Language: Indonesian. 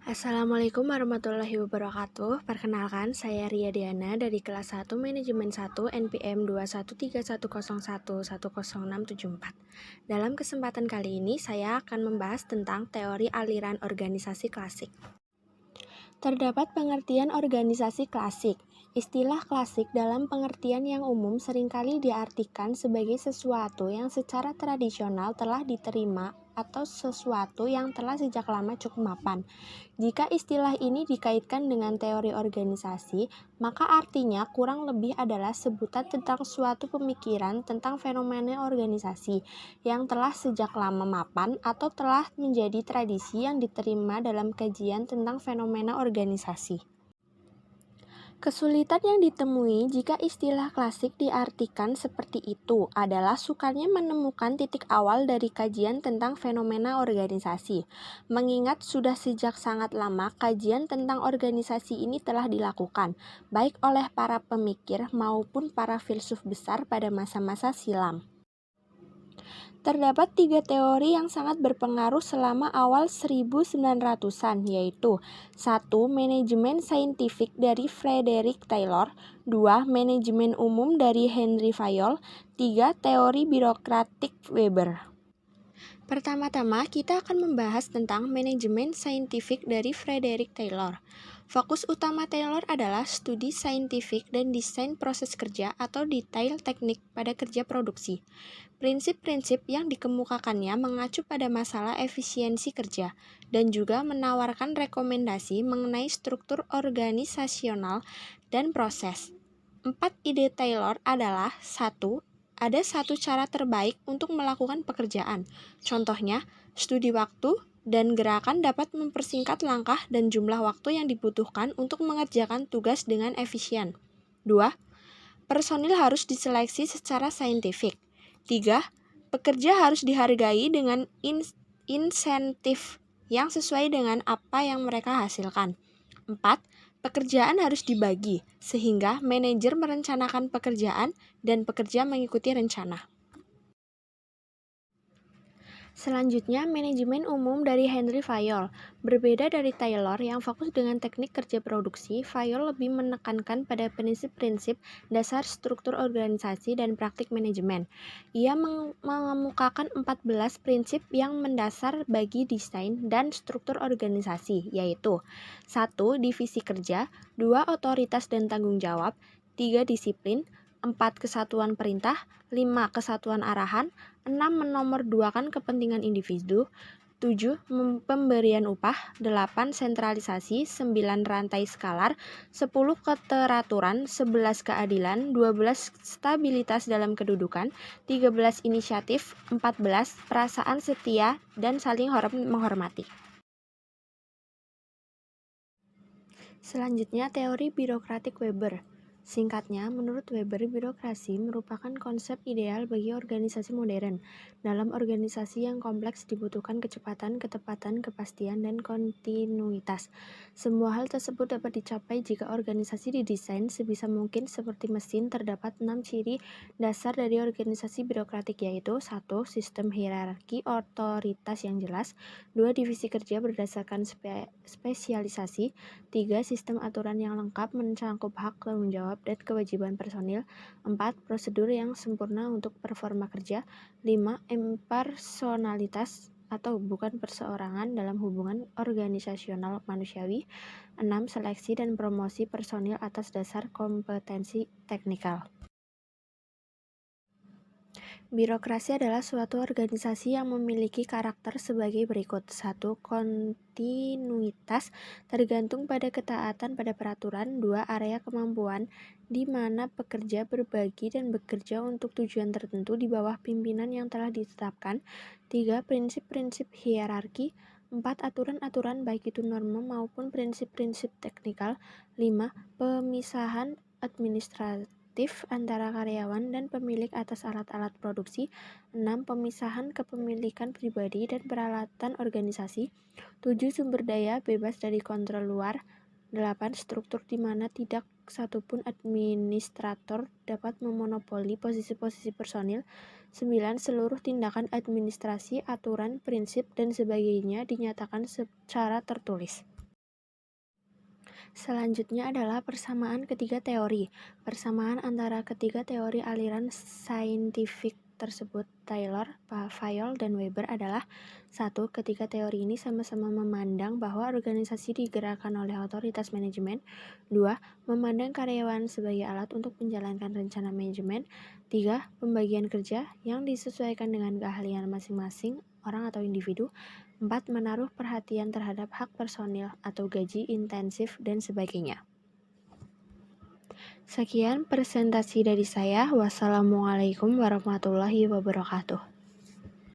Assalamualaikum warahmatullahi wabarakatuh. Perkenalkan, saya Ria Diana dari kelas 1 Manajemen 1 NPM 21310110674. Dalam kesempatan kali ini, saya akan membahas tentang teori aliran organisasi klasik. Terdapat pengertian organisasi klasik. Istilah klasik dalam pengertian yang umum seringkali diartikan sebagai sesuatu yang secara tradisional telah diterima atau sesuatu yang telah sejak lama cukup mapan. Jika istilah ini dikaitkan dengan teori organisasi, maka artinya kurang lebih adalah sebutan tentang suatu pemikiran tentang fenomena organisasi yang telah sejak lama mapan atau telah menjadi tradisi yang diterima dalam kajian tentang fenomena organisasi. Kesulitan yang ditemui jika istilah klasik diartikan seperti itu adalah sukarnya menemukan titik awal dari kajian tentang fenomena organisasi. Mengingat sudah sejak sangat lama kajian tentang organisasi ini telah dilakukan, baik oleh para pemikir maupun para filsuf besar pada masa-masa silam. Terdapat 3 teori yang sangat berpengaruh selama awal 1900-an, yaitu 1. Manajemen saintifik dari Frederick Taylor, 2. Manajemen umum dari Henry Fayol, 3. Teori birokratik Weber. Pertama-tama, kita akan membahas tentang manajemen saintifik dari Frederick Taylor. Fokus utama Taylor adalah studi saintifik dan desain proses kerja atau detail teknik pada kerja produksi. Prinsip-prinsip yang dikemukakannya mengacu pada masalah efisiensi kerja dan juga menawarkan rekomendasi mengenai struktur organisasional dan proses. 4 ide Taylor adalah 1. Ada satu cara terbaik untuk melakukan pekerjaan. Contohnya, studi waktu dan gerakan dapat mempersingkat langkah dan jumlah waktu yang dibutuhkan untuk mengerjakan tugas dengan efisien. 2. Personil harus diseleksi secara saintifik. 3. Pekerja harus dihargai dengan insentif yang sesuai dengan apa yang mereka hasilkan. 4. Pekerjaan harus dibagi, sehingga manajer merencanakan pekerjaan dan pekerja mengikuti rencana. Selanjutnya, manajemen umum dari Henry Fayol. Berbeda dari Taylor yang fokus dengan teknik kerja produksi, Fayol lebih menekankan pada prinsip-prinsip dasar struktur organisasi dan praktik manajemen. Ia mengemukakan 14 prinsip yang mendasar bagi desain dan struktur organisasi, yaitu 1. Divisi kerja, 2. Otoritas dan tanggung jawab, 3. Disiplin, 4. Kesatuan perintah, 5. Kesatuan arahan, 6. Menomorduakan kepentingan individu, 7. Pemberian upah, 8. Sentralisasi, 9. Rantai skalar, 10. Keteraturan, 11. Keadilan, 12. Stabilitas dalam kedudukan, 13. Inisiatif, 14. Perasaan setia dan saling menghormati. Selanjutnya, teori birokratik Weber. Singkatnya, menurut Weber, birokrasi merupakan konsep ideal bagi organisasi modern. Dalam organisasi yang kompleks dibutuhkan kecepatan, ketepatan, kepastian, dan kontinuitas. Semua hal tersebut dapat dicapai jika organisasi didesain sebisa mungkin seperti mesin. Terdapat 6 ciri dasar dari organisasi birokratik, yaitu 1. Sistem hierarki otoritas yang jelas, 2. Divisi kerja berdasarkan spesialisasi, 3. Sistem aturan yang lengkap mencakup hak, tanggung jawab, dan kewajiban personil, 4. Prosedur yang sempurna untuk performa kerja, 5. Impersonalitas atau bukan perseorangan dalam hubungan organisasional manusiawi, 6. Seleksi dan promosi personil atas dasar kompetensi teknikal. Birokrasi adalah suatu organisasi yang memiliki karakter sebagai berikut. 1. Kontinuitas tergantung pada ketaatan pada peraturan. 2. Area kemampuan di mana pekerja berbagi dan bekerja untuk tujuan tertentu di bawah pimpinan yang telah ditetapkan. 3. Prinsip-prinsip hierarki. 4. Aturan-aturan baik itu norma maupun prinsip-prinsip teknikal. 5. Pemisahan administratif antara karyawan dan pemilik atas alat-alat produksi. 6. Pemisahan kepemilikan pribadi dan peralatan organisasi. 7. Sumber daya bebas dari kontrol luar. 8. Struktur di mana tidak satupun administrator dapat memonopoli posisi-posisi personil. 9. Seluruh tindakan administrasi, aturan, prinsip, dan sebagainya dinyatakan secara tertulis. Selanjutnya adalah persamaan ketiga teori. Persamaan antara ketiga teori aliran saintifik tersebut, Taylor, Fayol, dan Weber adalah: 1. Ketiga teori ini sama-sama memandang bahwa organisasi digerakkan oleh otoritas manajemen. 2. Memandang karyawan sebagai alat untuk menjalankan rencana manajemen. 3. Pembagian kerja yang disesuaikan dengan keahlian masing-masing orang atau individu. 4. Menaruh perhatian terhadap hak personil atau gaji intensif dan sebagainya. Sekian presentasi dari saya. Wassalamualaikum warahmatullahi wabarakatuh.